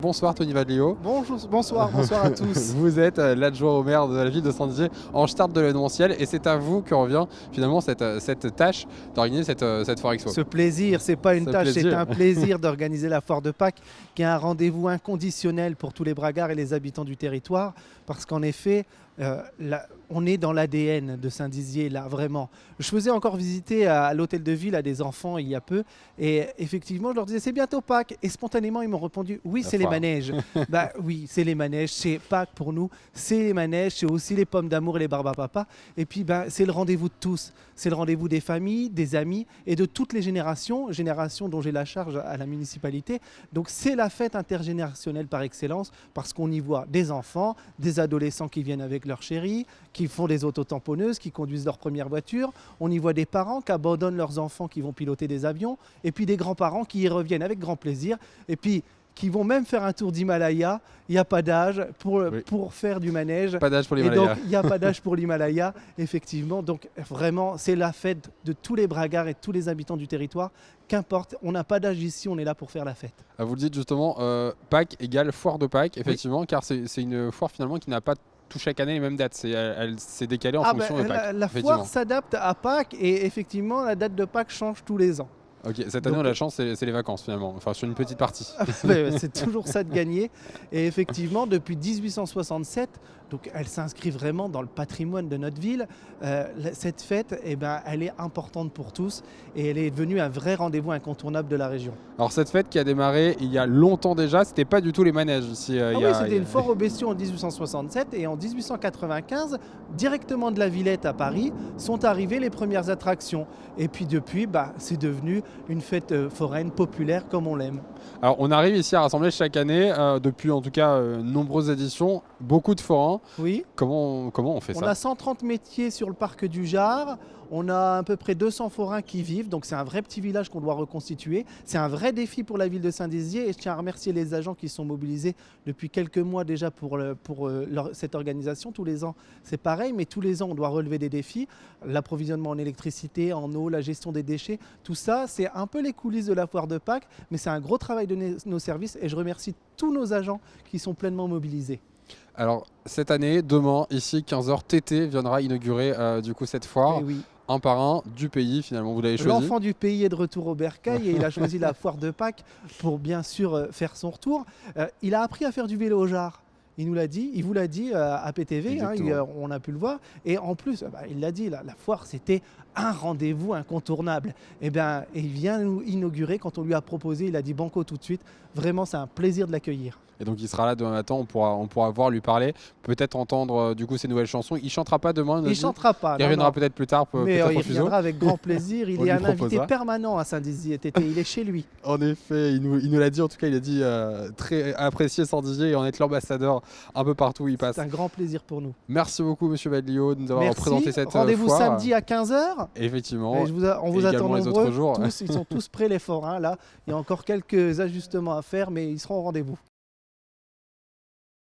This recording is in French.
Bonsoir Tony Vadlio. Bonsoir à tous. Vous êtes l'adjoint au maire de la ville de Saint-Dizier en charge de l'événementiel et c'est à vous que revient finalement cette tâche d'organiser cette foire expo. Ce plaisir, c'est pas une tâche, c'est un plaisir d'organiser la foire de Pâques qui est un rendez-vous inconditionnel pour tous les bragards et les habitants du territoire parce qu'en effet, on est dans l'ADN de Saint-Dizier, là, vraiment. Je faisais encore visiter à l'hôtel de ville à des enfants il y a peu et effectivement, je leur disais c'est bientôt Pâques et spontanément, ils m'ont répondu oui, c'est les manèges. Bah oui, c'est les manèges, c'est Pâques pour nous, c'est les manèges, c'est aussi les pommes d'amour et les barbes à papa. Et puis, c'est le rendez-vous de tous. C'est le rendez-vous des familles, des amis et de toutes les générations dont j'ai la charge à la municipalité. Donc, c'est la fête intergénérationnelle par excellence parce qu'on y voit des enfants, des adolescents qui viennent avec leurs chéris, qui font des autotamponneuses, qui conduisent leur première voiture. On y voit des parents qui abandonnent leurs enfants qui vont piloter des avions et puis des grands-parents qui y reviennent avec grand plaisir et puis qui vont même faire un tour d'Himalaya. Il n'y a pas d'âge pour faire du manège. Pas d'âge pour l'Himalaya. Et donc, il n'y a pas d'âge pour l'Himalaya, effectivement. Donc, vraiment, c'est la fête de tous les bragards et de tous les habitants du territoire. Qu'importe, on n'a pas d'âge ici, on est là pour faire la fête. Vous le dites justement, Pâques égale foire de Pâques, effectivement, oui. Car c'est une foire finalement qui n'a pas tout chaque année les mêmes dates. Elle s'est décalée en fonction de Pâques. La foire s'adapte à Pâques et effectivement, la date de Pâques change tous les ans. Ok, cette année on a la chance, c'est les vacances finalement, enfin sur une petite partie. C'est toujours ça de gagner. Et effectivement, depuis 1867, donc elle s'inscrit vraiment dans le patrimoine de notre ville. Cette fête, elle est importante pour tous et elle est devenue un vrai rendez-vous incontournable de la région. Alors cette fête qui a démarré il y a longtemps déjà, c'était pas du tout les manèges ici. C'était une foire aux bestiaux en 1867 et en 1895, directement de la Villette à Paris, sont arrivées les premières attractions. Et puis depuis, c'est devenu une fête foraine populaire comme on l'aime. Alors on arrive ici à rassembler chaque année, depuis en tout cas nombreuses éditions, beaucoup de forains. Oui. Comment on fait ça? On a 130 métiers sur le parc du Jard. On a à peu près 200 forains qui vivent, donc c'est un vrai petit village qu'on doit reconstituer. C'est un vrai défi pour la ville de Saint-Dizier et je tiens à remercier les agents qui sont mobilisés depuis quelques mois déjà pour cette organisation. Tous les ans, c'est pareil, mais tous les ans, on doit relever des défis. L'approvisionnement en électricité, en eau, la gestion des déchets, tout ça, c'est un peu les coulisses de la foire de Pâques, mais c'est un gros travail de nos services et je remercie tous nos agents qui sont pleinement mobilisés. Alors cette année, demain, ici 15h, TT viendra inaugurer du coup cette foire. Oui. Un par un du pays finalement, vous l'avez choisi. L'enfant du pays est de retour au bercail et il a choisi la foire de Pâques pour bien sûr faire son retour. Il a appris à faire du vélo au Jard. Il nous l'a dit, il vous l'a dit à PTV, on a pu le voir. Et en plus, il l'a dit, la foire c'était un rendez-vous incontournable. Il vient nous inaugurer quand on lui a proposé, il a dit banco tout de suite. Vraiment, c'est un plaisir de l'accueillir. Et donc il sera là demain matin, on pourra voir, lui parler, peut-être entendre du coup ses nouvelles chansons. Il chantera pas demain. Il chantera pas. Il reviendra peut-être plus tard. Mais il reviendra avec grand plaisir. Il est un invité permanent à Saint-Dizier. Il est chez lui. En effet, il nous l'a dit. En tout cas, il a dit très apprécier Saint-Dizier et en être l'ambassadeur un peu partout où il passe. C'est un grand plaisir pour nous. Merci beaucoup, Monsieur Vadlio, de nous avoir présenté cette foire. Rendez-vous samedi à 15h. Effectivement. On vous attend nombreux. Autres jours. Ils sont tous prêts les forains. Là, il y a encore quelques ajustements à faire, mais ils seront au rendez-vous.